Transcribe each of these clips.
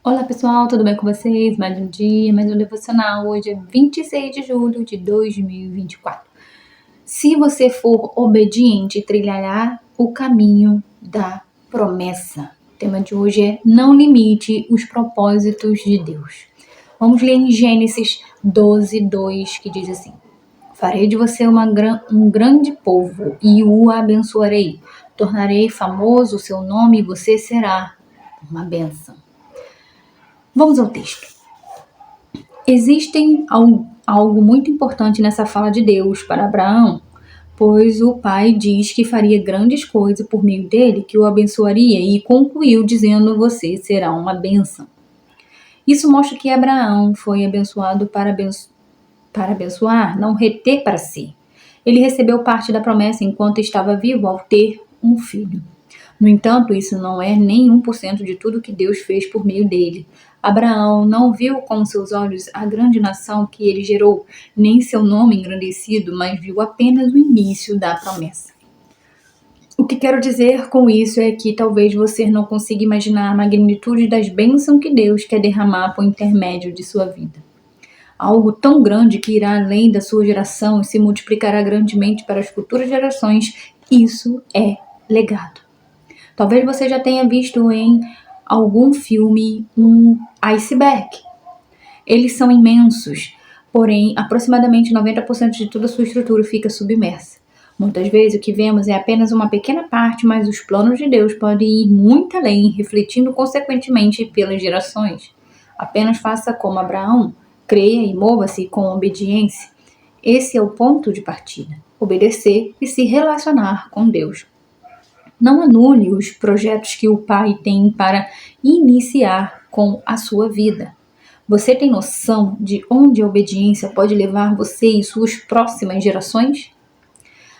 Olá pessoal, tudo bem com vocês? Mais um dia, mais um devocional. Hoje é 26 de julho de 2024. Se você for obediente, trilhará o caminho da promessa. O tema de hoje é: não limite os propósitos de Deus. Vamos ler em Gênesis 12:2, que diz assim: farei de você um grande povo e o abençoarei. Tornarei famoso o seu nome e você será uma bênção. Vamos ao texto. Existem algo muito importante nessa fala de Deus para Abraão, pois o pai diz que faria grandes coisas por meio dele, que o abençoaria, e concluiu dizendo: você será uma bênção. Isso mostra que Abraão foi abençoado para abençoar, não reter para si. Ele recebeu parte da promessa enquanto estava vivo ao ter um filho. No entanto, isso não é nem 1% de tudo que Deus fez por meio dele. Abraão não viu com seus olhos a grande nação que ele gerou, nem seu nome engrandecido, mas viu apenas o início da promessa. O que quero dizer com isso é que talvez você não consiga imaginar a magnitude das bênçãos que Deus quer derramar por intermédio de sua vida. Algo tão grande que irá além da sua geração e se multiplicará grandemente para as futuras gerações. Isso é legado. Talvez você já tenha visto em algum filme um iceberg. Eles são imensos, porém aproximadamente 90% de toda a sua estrutura fica submersa. Muitas vezes o que vemos é apenas uma pequena parte, mas os planos de Deus podem ir muito além, refletindo consequentemente pelas gerações. Apenas faça como Abraão, creia e mova-se com obediência. Esse é o ponto de partida: obedecer e se relacionar com Deus. Não anule os projetos que o Pai tem para iniciar com a sua vida. Você tem noção de onde a obediência pode levar você e suas próximas gerações?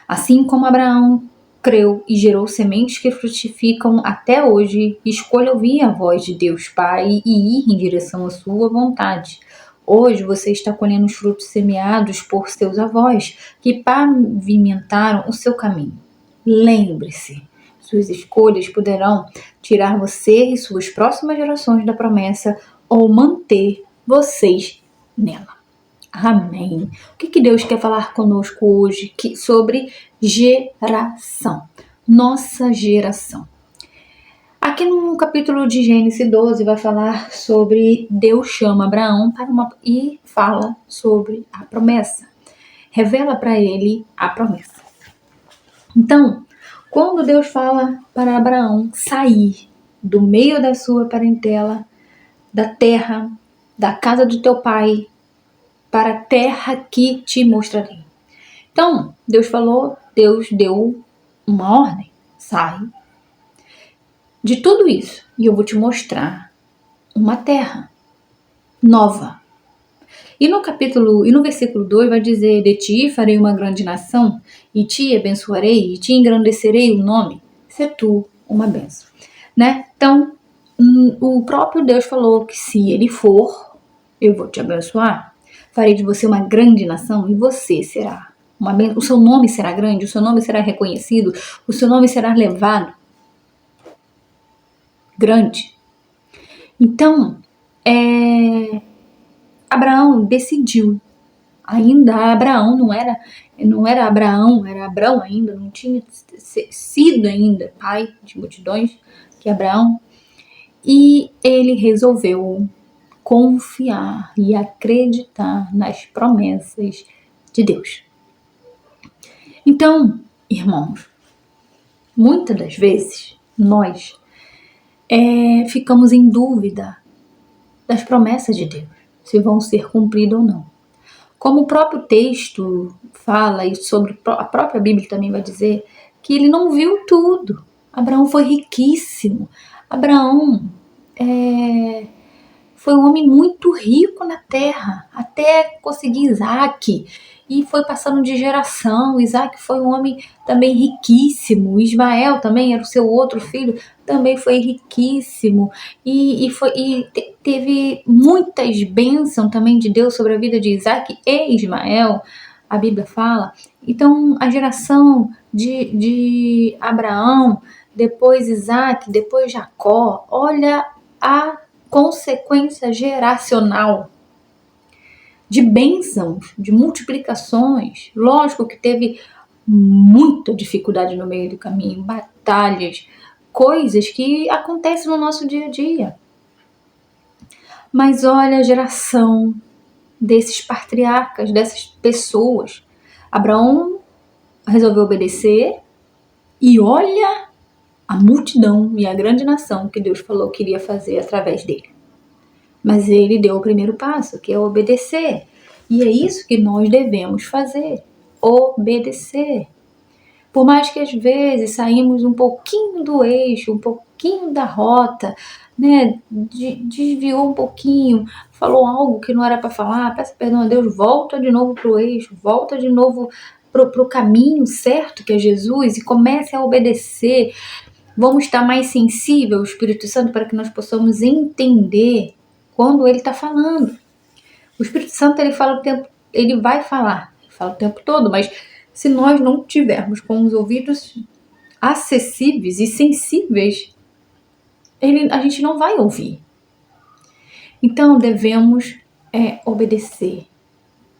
Assim como Abraão creu e gerou sementes que frutificam até hoje, escolha ouvir a voz de Deus Pai e ir em direção à sua vontade. Hoje você está colhendo os frutos semeados por seus avós, que pavimentaram o seu caminho. Lembre-se, suas escolhas poderão tirar você e suas próximas gerações da promessa ou manter vocês nela. Amém. O que Deus quer falar conosco hoje sobre geração? Nossa geração. Aqui no capítulo de Gênesis 12 vai falar sobre Deus chama Abraão e fala sobre a promessa. Revela para ele a promessa. Então, quando Deus fala para Abraão sair do meio da sua parentela, da terra, da casa do teu pai, para a terra que te mostrarei. Então, Deus deu uma ordem: sai de tudo isso e eu vou te mostrar uma terra nova. E no versículo 2 vai dizer: de ti farei uma grande nação, e te abençoarei, e te engrandecerei o nome, se tu uma bênção. Né? Então, o próprio Deus falou que se ele for, eu vou te abençoar, farei de você uma grande nação, e você será uma bênção. O seu nome será grande, o seu nome será reconhecido, o seu nome será levado grande. Então, Abraão decidiu. Ainda Abraão não era Abraão, era Abrão ainda, não tinha sido ainda pai de multidões, que é Abraão. E ele resolveu confiar e acreditar nas promessas de Deus. Então, irmãos, muitas das vezes nós ficamos em dúvida das promessas de Deus, se vão ser cumpridas ou não. Como o próprio texto fala, e sobre a própria Bíblia também vai dizer, que ele não viu tudo. Abraão foi riquíssimo. Abraão foi um homem muito rico na terra, até conseguir Isaac. E foi passando de geração. Isaac foi um homem também riquíssimo. Ismael também era o seu outro filho, também foi riquíssimo. E teve muitas bênçãos também de Deus sobre a vida de Isaac e Ismael, a Bíblia fala. Então, a geração de Abraão, depois Isaac, depois Jacó, olha a consequência geracional de bênçãos, de multiplicações. Lógico que teve muita dificuldade no meio do caminho, batalhas, coisas que acontecem no nosso dia a dia. Mas olha a geração desses patriarcas, dessas pessoas. Abraão resolveu obedecer e olha a multidão e a grande nação que Deus falou que iria fazer através dele. Mas ele deu o primeiro passo, que é obedecer. E é isso que nós devemos fazer, obedecer. Por mais que às vezes saímos um pouquinho do eixo, um pouquinho da rota, né? Desviou um pouquinho, falou algo que não era para falar, peça perdão a Deus, volta de novo para o eixo, volta de novo para o caminho certo que é Jesus e comece a obedecer. Vamos estar mais sensível ao Espírito Santo para que nós possamos entender quando ele está falando. O Espírito Santo ele vai falar, ele fala o tempo todo, mas se nós não tivermos com os ouvidos acessíveis e sensíveis, a gente não vai ouvir. Então devemos obedecer,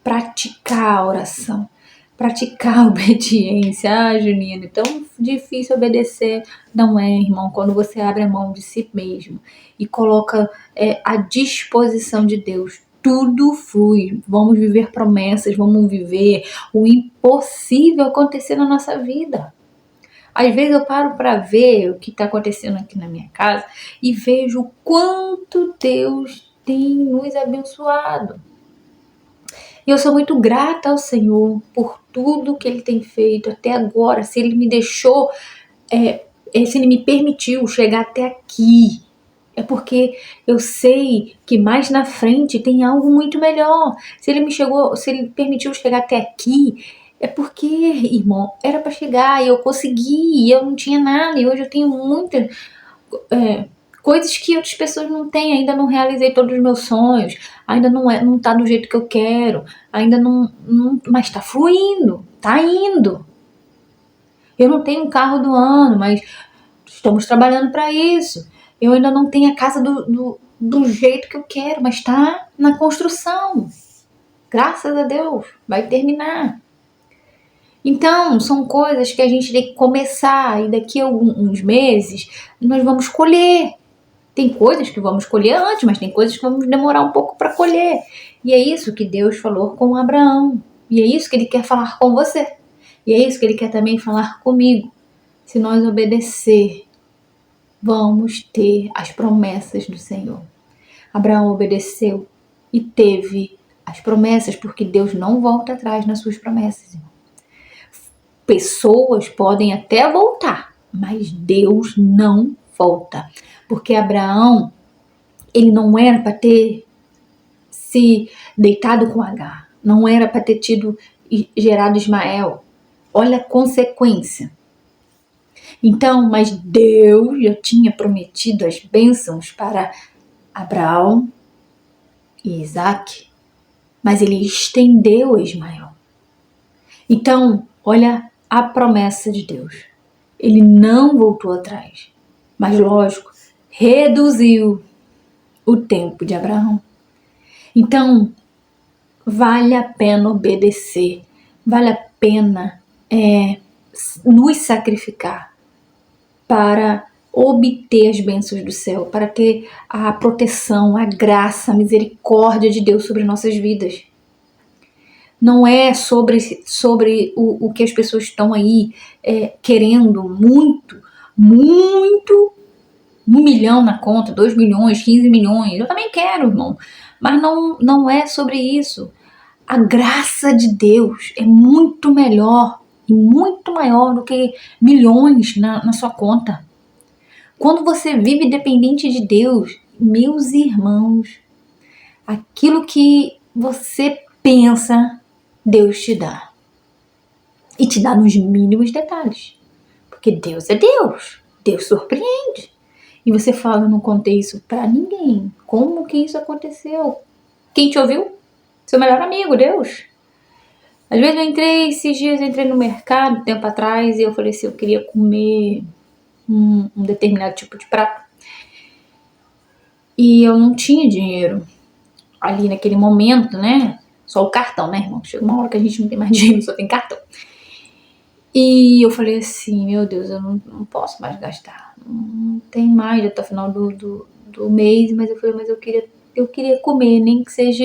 praticar a oração, praticar a obediência. Ah, Junina, é tão difícil obedecer. Não é, irmão, quando você abre a mão de si mesmo e coloca à disposição de Deus, tudo flui. Vamos viver promessas, vamos viver o impossível acontecer na nossa vida. Às vezes eu paro para ver o que está acontecendo aqui na minha casa e vejo o quanto Deus tem nos abençoado. E eu sou muito grata ao Senhor por tudo que Ele tem feito até agora. Se Ele me deixou, se Ele me permitiu chegar até aqui, é porque eu sei que mais na frente tem algo muito melhor. Se Ele permitiu chegar até aqui, é porque, irmão, era para chegar e eu consegui, e eu não tinha nada, e hoje eu tenho muitas coisas que outras pessoas não têm. Ainda não realizei todos os meus sonhos, ainda não tá do jeito que eu quero, ainda não mas tá fluindo, tá indo. Eu não tenho um carro do ano, mas estamos trabalhando para isso. Eu ainda não tenho a casa do jeito que eu quero, mas está na construção. Graças a Deus, vai terminar. Então, são coisas que a gente tem que começar e daqui a uns meses nós vamos colher. Tem coisas que vamos colher antes, mas tem coisas que vamos demorar um pouco para colher. E é isso que Deus falou com Abraão. E é isso que Ele quer falar com você. E é isso que Ele quer também falar comigo. Se nós obedecer, vamos ter as promessas do Senhor. Abraão obedeceu e teve as promessas, porque Deus não volta atrás nas suas promessas, irmão. Pessoas podem até voltar, mas Deus não volta. Porque Abraão, ele não era para ter se deitado com Agar, não era para ter tido gerado Ismael. Olha a consequência. Então, mas Deus já tinha prometido as bênçãos para Abraão e Isaac, mas ele estendeu a Ismael. Então, olha a promessa de Deus. Ele não voltou atrás, mas lógico, reduziu o tempo de Abraão. Então, vale a pena obedecer, vale a pena nos sacrificar para obter as bênçãos do céu, para ter a proteção, a graça, a misericórdia de Deus sobre nossas vidas. Não é sobre o que as pessoas estão aí querendo muito, 1 milhão na conta, 2 milhões, 15 milhões. Eu também quero, irmão. Mas não é sobre isso. A graça de Deus é muito melhor e muito maior do que milhões na sua conta. Quando você vive dependente de Deus, meus irmãos, aquilo que você pensa, Deus te dá. E te dá nos mínimos detalhes. Porque Deus é Deus. Deus surpreende. E você fala, eu não contei isso pra ninguém. Como que isso aconteceu? Quem te ouviu? Seu melhor amigo, Deus. Às vezes esses dias eu entrei no mercado, tempo atrás, e eu falei assim, eu queria comer um determinado tipo de prato. E eu não tinha dinheiro ali naquele momento, né? Só o cartão, né, irmão? Chega uma hora que a gente não tem mais dinheiro, só tem cartão. E eu falei assim, meu Deus, eu não posso mais gastar. Não tem mais até o final do mês, mas eu falei, mas eu queria comer, nem que seja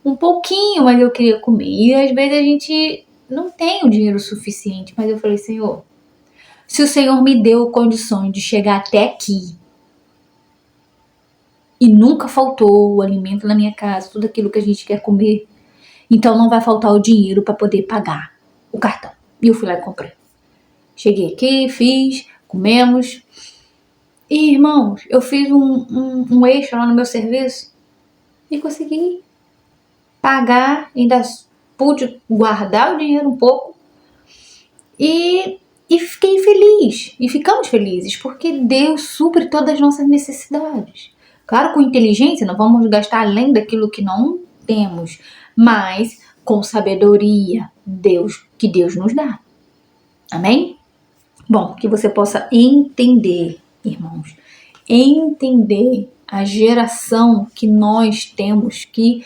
um pouquinho, mas eu queria comer. E às vezes a gente não tem o dinheiro suficiente, mas eu falei, Senhor, se o Senhor me deu condições de chegar até aqui e nunca faltou o alimento na minha casa, tudo aquilo que a gente quer comer, então não vai faltar o dinheiro para poder pagar o cartão. E eu fui lá e comprei. Cheguei aqui, fiz, comemos. E, irmãos, eu fiz um extra lá no meu serviço e consegui pagar, ainda pude guardar o dinheiro um pouco e fiquei feliz. E ficamos felizes, porque Deus supre todas as nossas necessidades. Claro, com inteligência, não vamos gastar além daquilo que não temos, mas com sabedoria, que Deus nos dá. Amém? Bom, que você possa entender, irmãos, entender a geração que nós temos que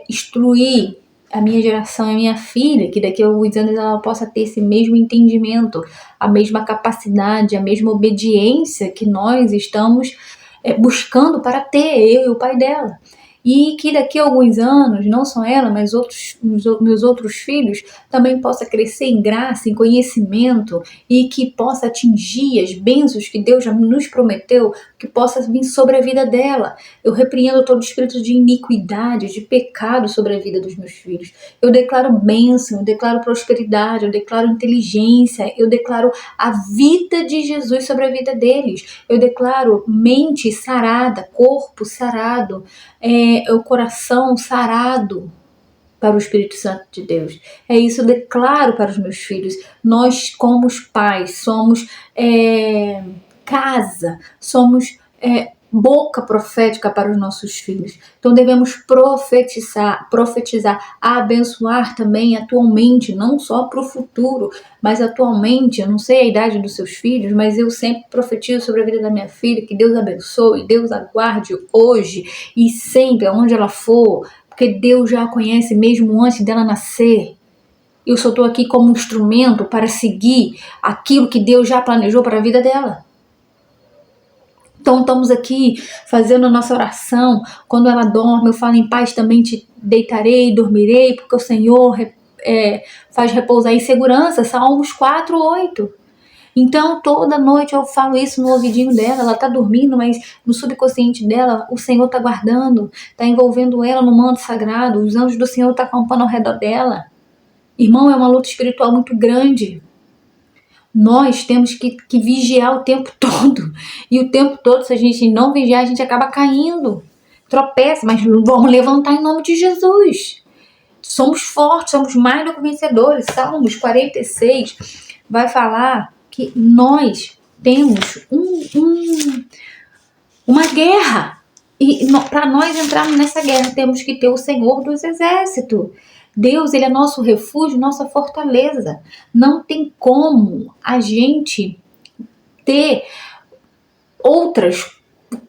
instruir, a minha geração, a minha filha, que daqui a alguns anos ela possa ter esse mesmo entendimento, a mesma capacidade, a mesma obediência que nós estamos buscando para ter, eu e o pai dela. E que daqui a alguns anos, não só ela, mas meus outros filhos, também possa crescer em graça, em conhecimento, e que possa atingir as bênçãos que Deus já nos prometeu, que possa vir sobre a vida dela. Eu repreendo todo espírito de iniquidade, de pecado sobre a vida dos meus filhos. Eu declaro bênção, eu declaro prosperidade, eu declaro inteligência, eu declaro a vida de Jesus sobre a vida deles. Eu declaro mente sarada, corpo sarado, o coração sarado para o Espírito Santo de Deus. É isso eu declaro para os meus filhos. Nós, como os pais, somos casa, somos boca profética para os nossos filhos. Então devemos profetizar, abençoar também atualmente, não só para o futuro, mas atualmente. Eu não sei a idade dos seus filhos, mas eu sempre profetizo sobre a vida da minha filha, que Deus abençoe, Deus aguarde hoje e sempre, aonde ela for, porque Deus já a conhece mesmo antes dela nascer. Eu só estou aqui como instrumento para seguir aquilo que Deus já planejou para a vida dela. Então estamos aqui fazendo a nossa oração. Quando ela dorme, eu falo, em paz também te deitarei e dormirei, porque o Senhor faz repousar em segurança. Salmos 4:8. Então toda noite eu falo isso no ouvidinho dela. Ela está dormindo, mas no subconsciente dela o Senhor está guardando, está envolvendo ela no manto sagrado. Os anjos do Senhor estão acampando ao redor dela. Irmão, é uma luta espiritual muito grande. Nós temos que vigiar o tempo todo. E o tempo todo, se a gente não vigiar, a gente acaba caindo. Tropeça, mas vamos levantar em nome de Jesus. Somos fortes, somos mais do que vencedores. Salmos 46 vai falar que nós temos uma guerra. E para nós entrarmos nessa guerra, temos que ter o Senhor dos Exércitos. Deus, Ele é nosso refúgio, nossa fortaleza. Não tem como a gente ter outras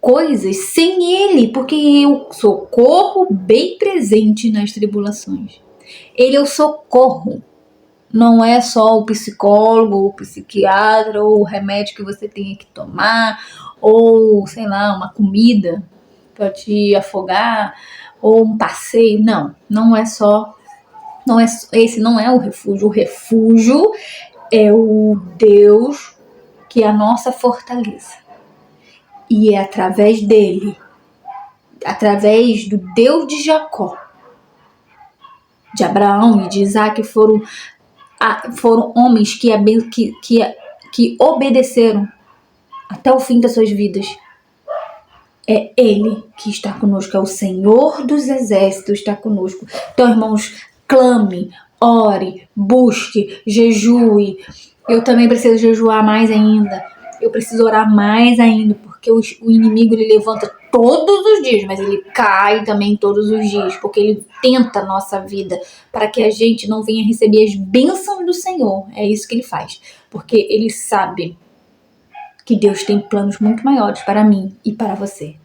coisas sem Ele, porque eu socorro bem presente nas tribulações. Ele é o socorro. Não é só o psicólogo, o psiquiatra, ou o remédio que você tem que tomar, ou, sei lá, uma comida para te afogar, ou um passeio. Não é só. Esse não é o refúgio. O refúgio é o Deus que é a nossa fortaleza. E é através dele, através do Deus de Jacó, de Abraão e de Isaac, foram homens que obedeceram até o fim das suas vidas. É Ele que está conosco, é o Senhor dos Exércitos está conosco. Então, irmãos, clame, ore, busque, jejue. Eu também preciso jejuar mais ainda. Eu preciso orar mais ainda, porque o inimigo ele levanta todos os dias, mas ele cai também todos os dias, porque ele tenta a nossa vida para que a gente não venha receber as bênçãos do Senhor. É isso que ele faz, porque ele sabe que Deus tem planos muito maiores para mim e para você.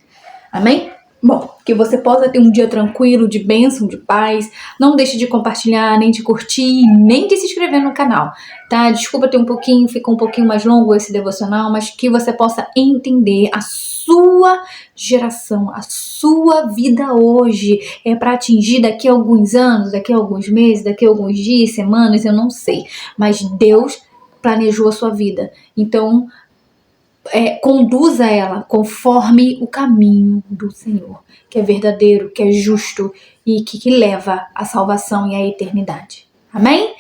Amém? Bom, que você possa ter um dia tranquilo, de bênção, de paz. Não deixe de compartilhar, nem de curtir, nem de se inscrever no canal, tá? Desculpa ter ficou um pouquinho mais longo esse devocional, mas que você possa entender a sua geração, a sua vida hoje é para atingir daqui a alguns anos, daqui a alguns meses, daqui a alguns dias, semanas, eu não sei. Mas Deus planejou a sua vida. Então, conduza ela conforme o caminho do Senhor, que é verdadeiro, que é justo e que leva à salvação e à eternidade. Amém?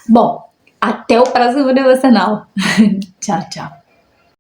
Bom, até o próximo devocional. Tchau, tchau.